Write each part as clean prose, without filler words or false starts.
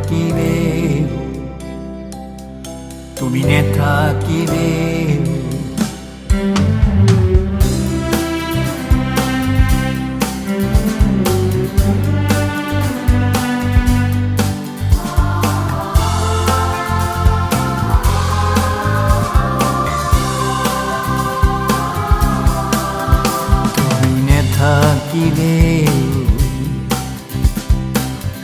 থাকিলে তুমি নেথাকিলে থাকিলে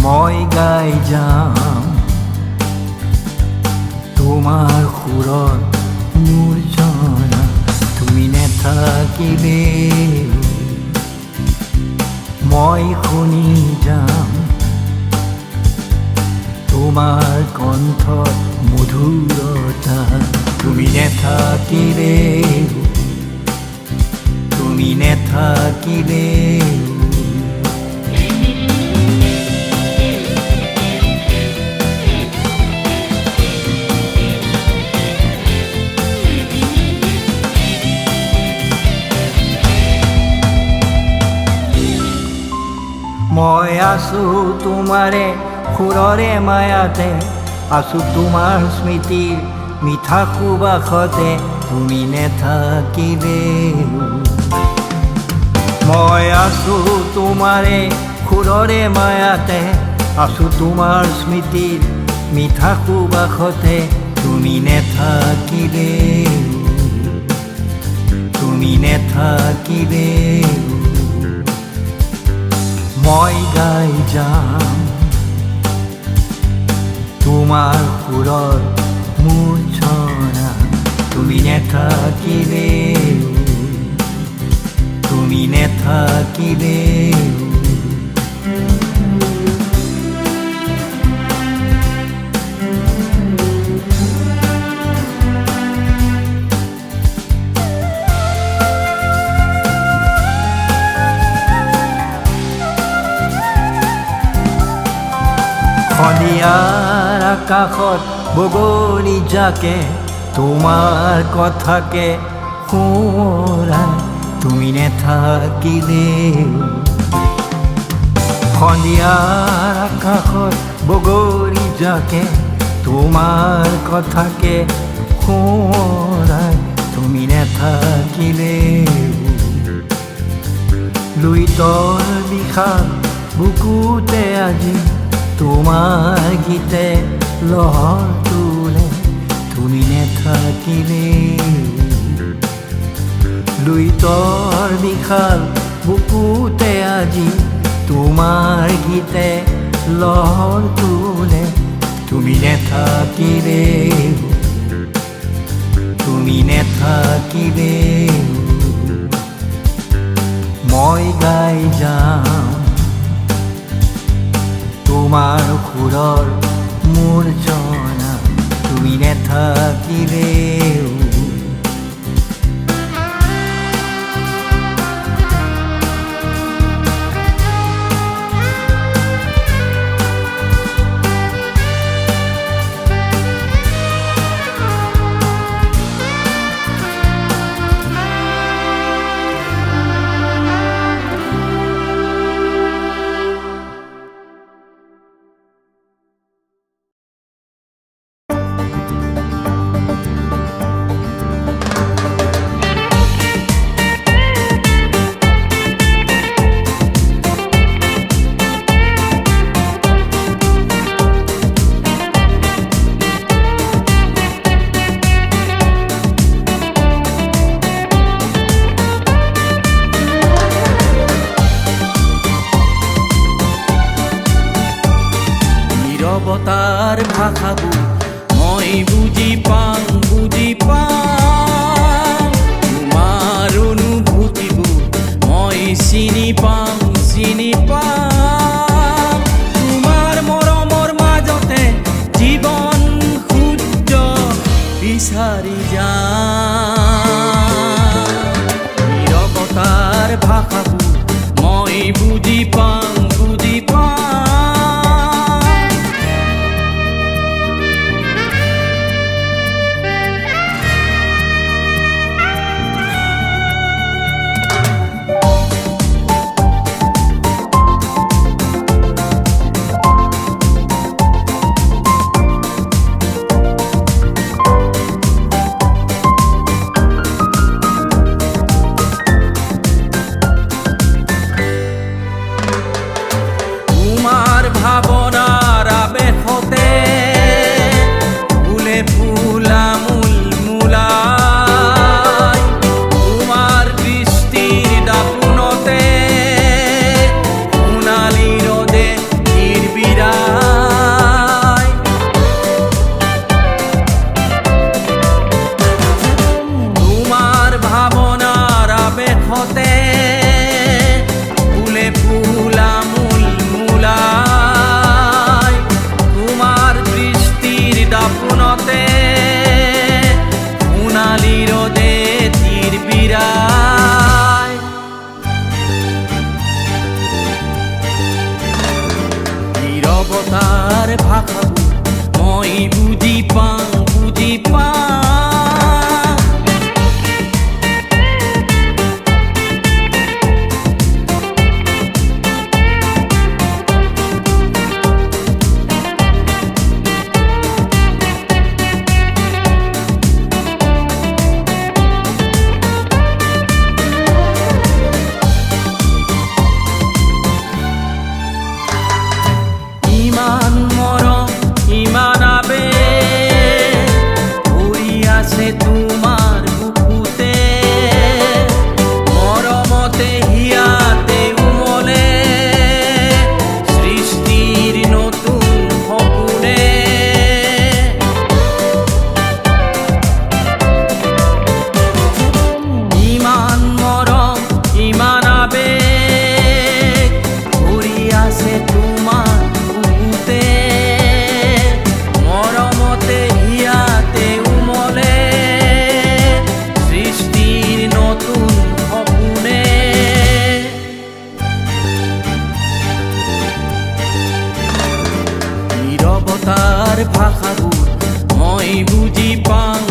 মই গাই যাম তোমাৰ সুৰত মূৰ্ছনা তুমি নেথাকিলে মই শুনি যাম তোমাৰ কণ্ঠত মধুৰতা তুমি নেথাকিলে তুমি নেথাকিলে মই আছো তোমাৰে সুৰৰে মায়াতে আছো তোমাৰ স্মৃতিৰ মিঠা সুবাসতে তুমি নেথাকিলে মই আছো তোমাৰে সুৰৰে মায়াতে আছো তোমাৰ স্মৃতিৰ মিঠা সুবাসতে তুমি নেথাকিলে তুমি নেথাকিলে মই গাই যাম তোমাৰ সুৰৰ মূৰ্ছনা তুমি নেথাকিলে তুমি নেথাকিলে সন্ধিয়াৰ আকাশত বগলী জাকে তোমাৰ কথাকে সোঁৱৰাই তুমি নেথাকিলে সন্ধিয়াৰ আকাশত বগলী জাকে তোমাৰ কথাকে সোঁৱৰাই তুমি নেথাকিলে লুইতৰ বিশাল বুকুতে আজি তোমাৰ গীতে লহৰ তোলে তুমি নেথাকিলে লুইতৰ বিশাল বুকুতে আজি তোমাৰ গীতে লহৰ তোলে তুমি নেথাকিলে তুমি নেথাকিলে মই গাই যাম তোমাৰ সুৰৰ মূৰ্ছনা তুমি নেথাকিলে নীৰৱতাৰ ভাষাবোৰ মই বুজি পাওঁ তোমাৰ অনুভূতিবোৰ মই চিনি পাওঁ তোমাৰ মৰমৰ মাজতে জীৱন সূৰ্য বিচাৰি যাওঁ নীৰৱতাৰ ভাষাবোৰ মই বুজি পাওঁ মই বুজি পাওঁ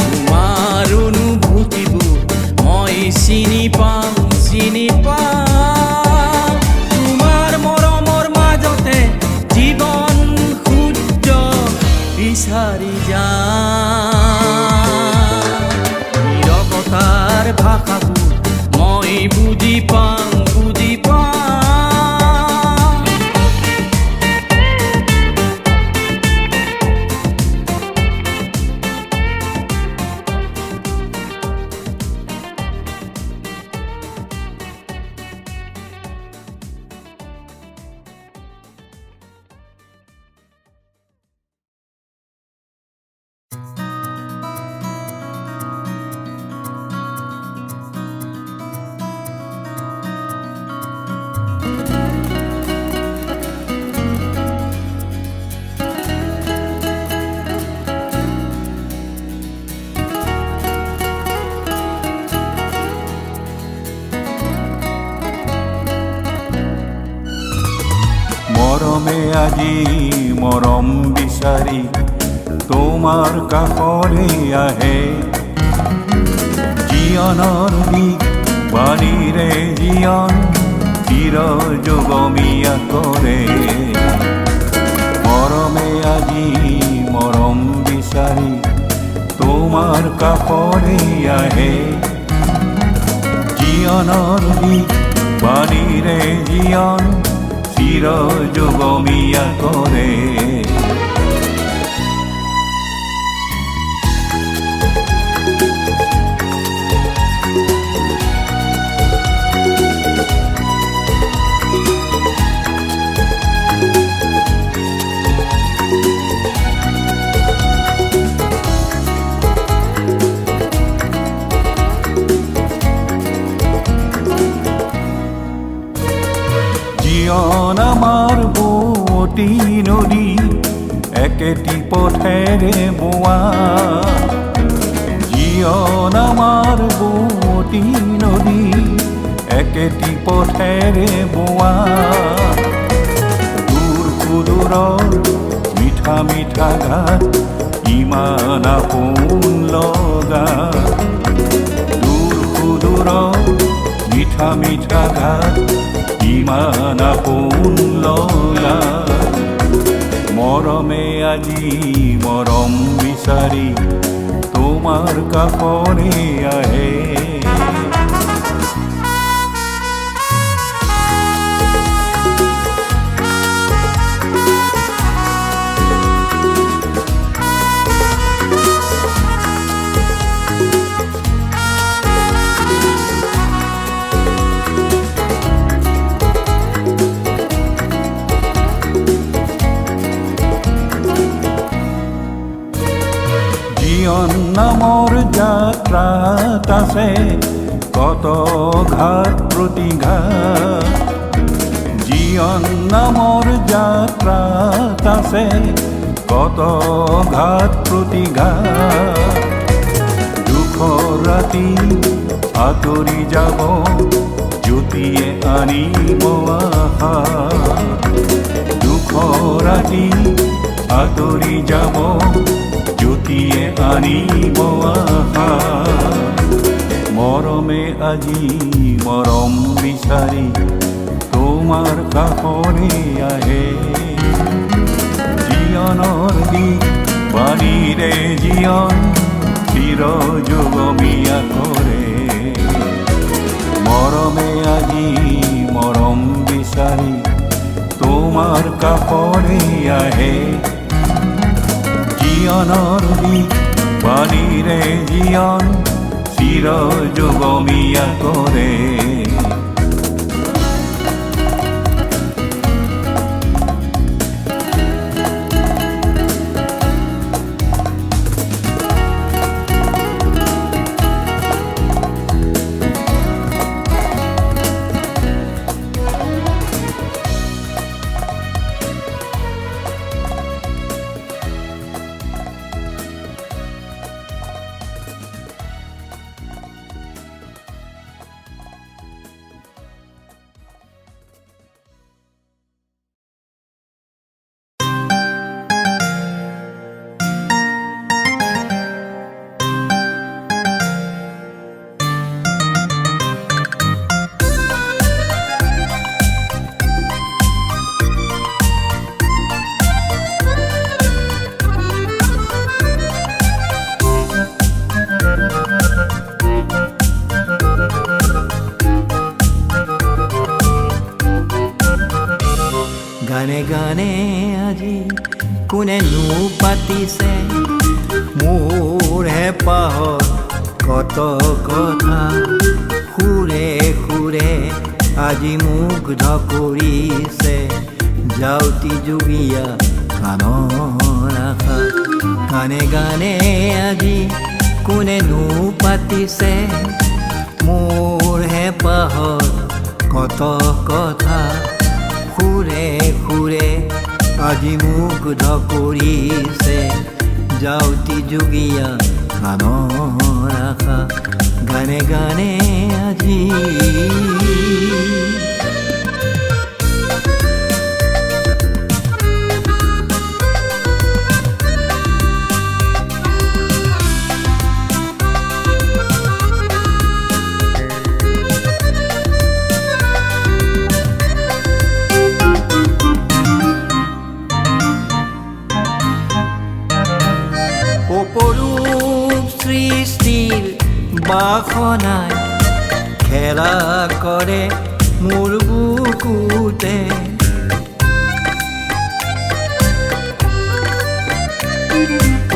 তোমাৰ অনুভূতিবোৰ মই চিনি পাওঁ তোমাৰ মৰমৰ মাজতে জীৱন সূৰ্য বিচাৰি যাওঁ নীৰৱতাৰ ভাষাবোৰ মই বুজি পাওঁ মৰমে আজি মৰম বিচাৰি তোমাৰ কাষৰে আহে জীৱনৰ দিশ বাণীৰে জীৱন চিৰ যুগমীয়া কৰে মৰমে আজি মৰম বিচাৰি তোমাৰ কাষৰে আহে জীৱনৰ দিশ বাণীৰে জীৱন চিৰ যুগমীয়া কৰে জীৱন আমাৰ বুৱতী নদী একেটি পথেৰে বোৱা জীৱন আমাৰ বুৱতী নদী একেটি পথেৰে বোৱা দূৰ সুদূৰৰ মিঠা মিঠা ঘাট ইমান আপোন লগা দূৰ সুদূৰৰ মিঠা মিঠা ঘাট ইমান আপোন লগা মৰমে আজি মৰম বিচাৰি তোমাৰ কাষৰে আহে জীৱন নামৰ যাত্ৰাত আছে কত ঘাট প্ৰতিঘাত জীৱন নামৰ যাত্ৰাত আছে কত ঘাট প্ৰতিঘাত দুখৰ ৰাতি আঁতৰি যাব জ্যোতিয়ে আনিব আশা দুখৰ ৰাতি আঁতৰি যাব জ্যোতিয়ে আনিব আশা মৰমে আজি মৰম বিচাৰি তোমাৰ কাষৰে আহে জীৱনৰ দিশ বাণীৰে জীৱন চিৰ যুগমীয়া কৰে মৰমে আজি মৰম বিচাৰি তোমাৰ কাষৰে আহে জীৱনৰ দিশ বাণীৰে জীৱন চিৰ যুগমীয়া কৰে আজি কোনেনো পাতিছে মোৰ হেঁপাহত কত কথা সুৰে সুৰে আজি মুগ্ধ কৰিছে যাওঁতি যুগীয়া গানৰ আশা গানে গানে আজি কোনেনো পাতিছে মোৰ হেঁপাহত কত কথা সুৰে সুৰে আজি মুগ্ধ কৰিছে যাওঁতি যুগীয়া গানৰ আশা গানে গানে আজি অপৰূপ সৃষ্টিৰ বাসনাই খেলা কৰে মোৰ বুকুতে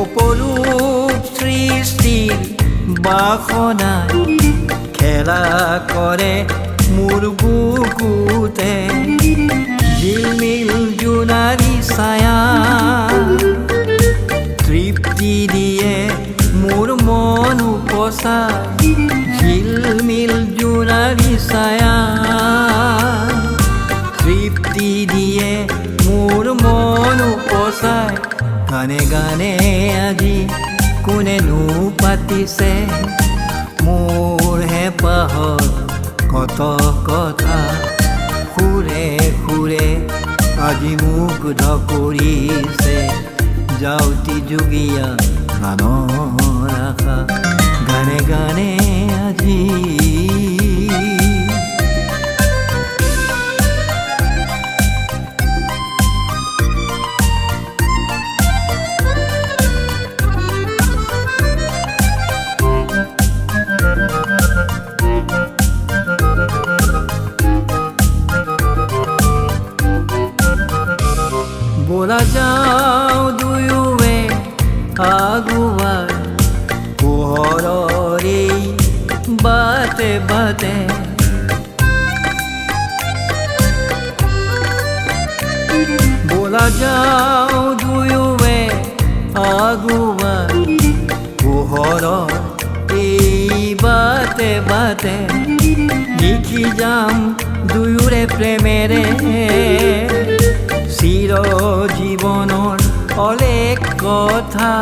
অপৰূপ সৃষ্টিৰ বাসনাই খেলা কৰে মোৰ বুকুতে ঝিলমিল জোনাৰী ছায়া তৃপ্তি দিয়ে মোৰ মন উপচাই ঝিলমিল জোনাৰী ছায়া তৃপ্তি দিয়ে মোৰ মন উপচাই গানে গানে আজি কোনেনো পাতিছে মোৰ হেঁপাহত কত কথা সুৰে সুৰে আজি মুগ্ধ কৰিছে যাওঁতি যুগীয়া গানৰ আশা গানে গানে আজি বলা যাওঁ দুয়োৱে আগুৱাই পোহৰৰ এই বাটে বাটে বলা যাওঁ দুয়োৱে আগুৱাই পোহৰৰ এই বাটে বাটে লিখি যাম দুয়োৰে প্ৰেমেৰে চিৰ জীৱনৰ অলেখ কথা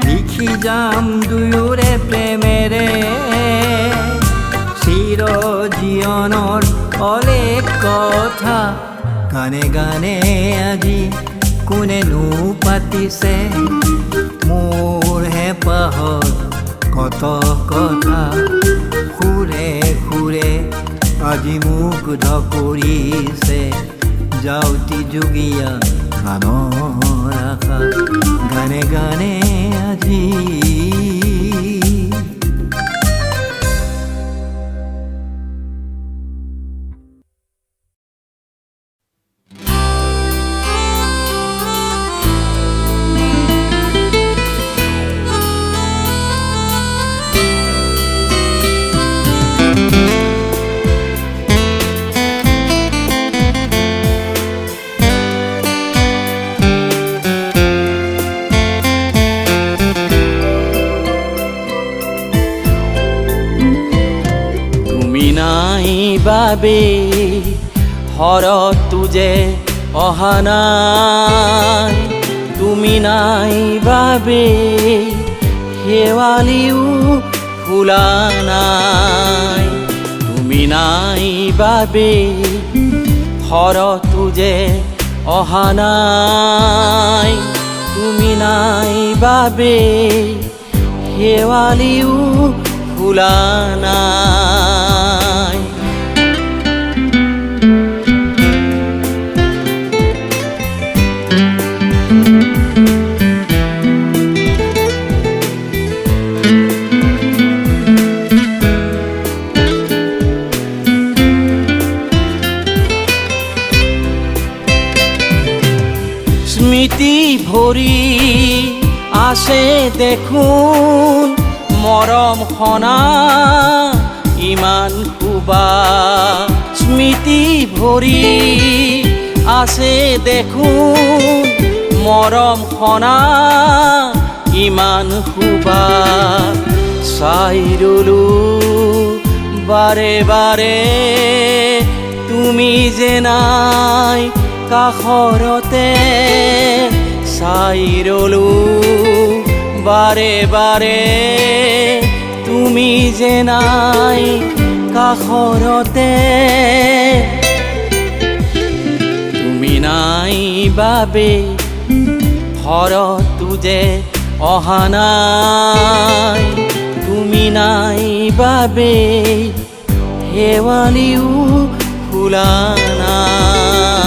লিখি যাম দুয়োৰে প্ৰেমেৰে চিৰ জীৱনৰ অলেখ কথা গানে গানে আজি কোনেনো পাতিছে মোৰ হেঁপাহত কত কথা সুৰে সুৰে আজি মুগ্ধ কৰিছে যাওঁতি যুগীয়া গানৰ আশা গানে গানে আজি বাবে হৰত তুজে অহা নাই তুমি নাই বাবে শেৱালিও ফুলা নাই তুমি নাই বাবে হৰত তুজে অহা নাই তুমি নাই বাবে শেৱালিও ফুলা নাই স্মৃতি ভৰি আছে দেখোন মৰম সনা ইমান শুবা স্মৃতি ভৰি আছে দেখোন মৰম সনা ইমান শুবা চাই ৰলো বাৰে বাৰে তুমি যে নাই কাষৰতে চাই ৰলো বাৰে বাৰে তুমি যে নাই কাষৰতে তুমি নাই বাবে ঘৰতো যে অহা নাই তুমি নাই বাবে শেৱালিও ফুলা নাই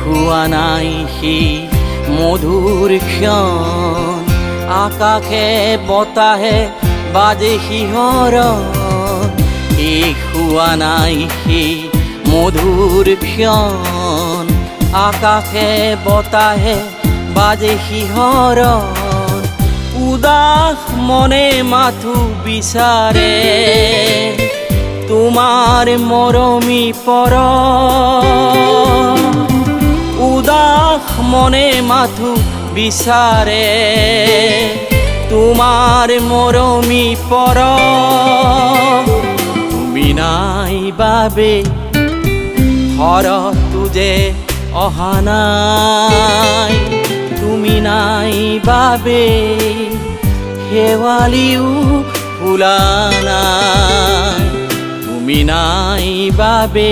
হোৱা নাই সি মধুৰ ক্ষণ আকাশে বতাহে বাজে শিহৰণ শেষ হোৱা নাই সি মধুৰ ক্ষণ আকাশে বতাহে বাজে শিহৰণ উদাস মনে মাথো বিচাৰে তোমাৰ মৰমী পৰশ উদাস মনে মাথো বিচাৰে তোমাৰ মৰমী পৰশ তুমি নাই বাবে ঘৰতো যে অহা নাই তুমি নাই বাবে শেৱালিও ফুলা নাই তুমি নাই বাবে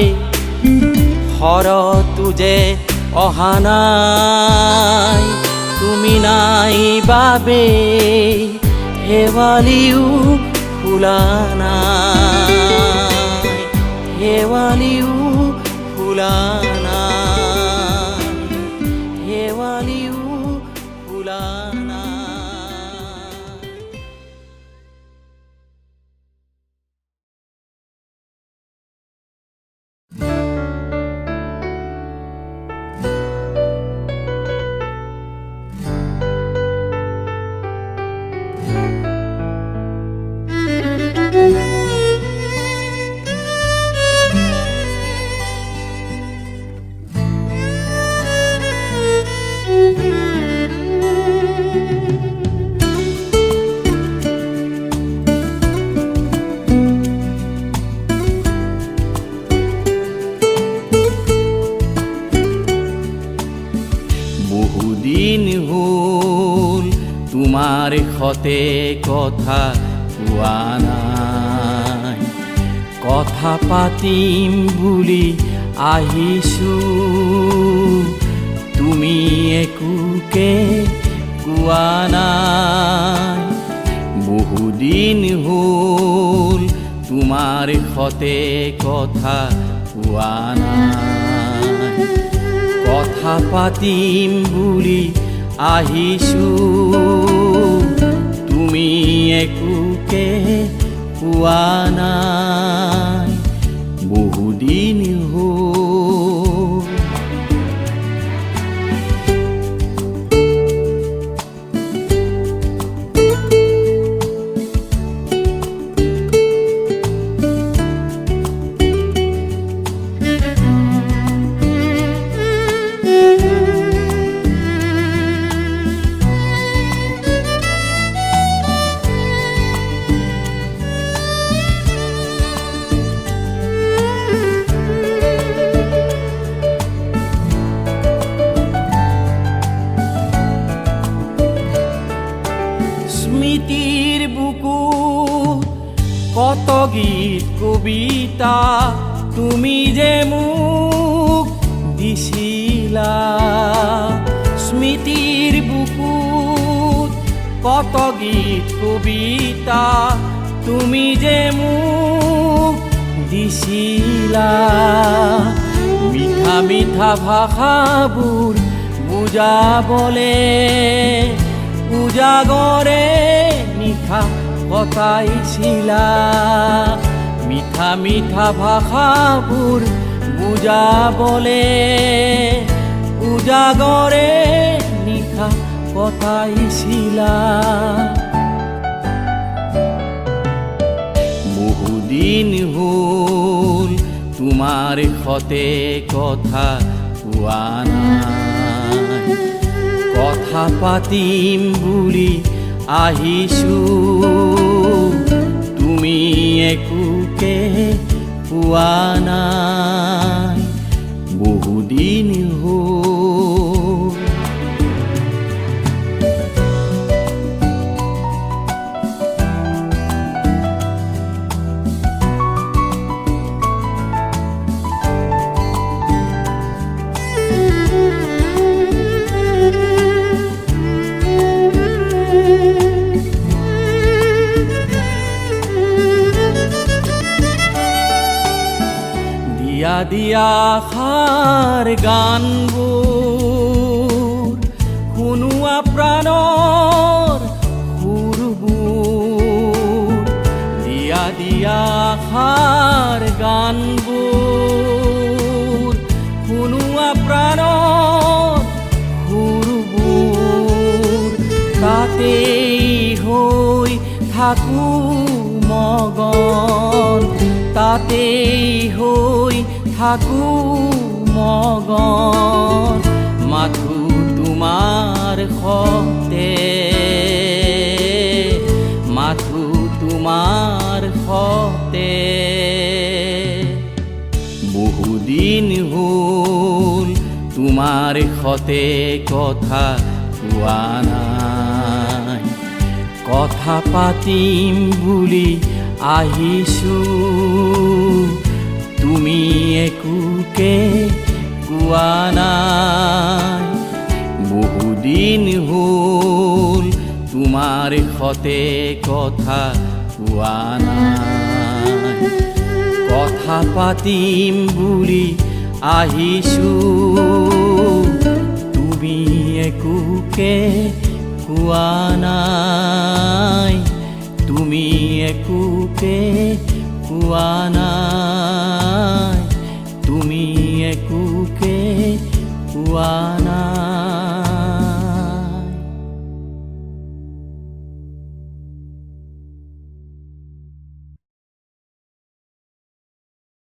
ঘৰতো যে অহা নাই তুমি নাই বাবে শেৱালিও ফুলা নাই শেৱালিও ফুলা নাই শেৱালিও ফুলা নাই বহুদিন হ'ল তোমাৰ সতে কথা কোৱা নাই কথা পাতিম বুলি আহিছোঁ তুমি একোকে কোৱা নাই বহুদিন হ'ল তোমাৰ সতে কথা কোৱা নাই কথা পাতিম বুলি আহিছোঁ তুমি একোকে কোৱা নাই বহুদিন হ'ল স্মৃতিৰ বুকু কত গীত কবিতা তুমি যে মোক দিছিলা স্মৃতিৰ বুকুত কত গীত কবিতা তুমি যে মোক দিছিলা মিঠা মিঠা ভাষাবোৰ বুজাবলে উজাগৰে নিশা কটাইছিলা মিঠা মিঠা ভাষাবোৰ বুজাবলে উজাগৰে নিশা কটাইছিলা বহুদিন হ'ল তোমাৰ সতে কথা কোৱা নাই কথা পাতিম বুলি আহিছো তুমি একোকে কোৱা নাই বহুদিন হ'ল দিয়া দিয়া আশাৰ গানবোৰ শুনোৱা প্ৰাণৰ সুৰবোৰ দিয়া দিয়া আশাৰ গানবোৰ শুনোৱা প্ৰাণৰ সুৰবোৰ তাতেই হৈ থাকো মগন তাতেই হৈ থাকো মগন মাথো তোমাৰ সতে মাথো তোমাৰ সতে বহুদিন হ'ল তোমাৰ সতে কথা কোৱা নাই কথা পাতিম বুলি আহিছো তুমি একোকে কোৱা নাই বহুদিন হ'ল তোমাৰ সতে কথা কোৱা নাই কথা পাতিম বুলি আহিছো তুমি একোকে কোৱা নাই তুমি একোকে কোৱা নাই তুমি একোকে কোৱা নাই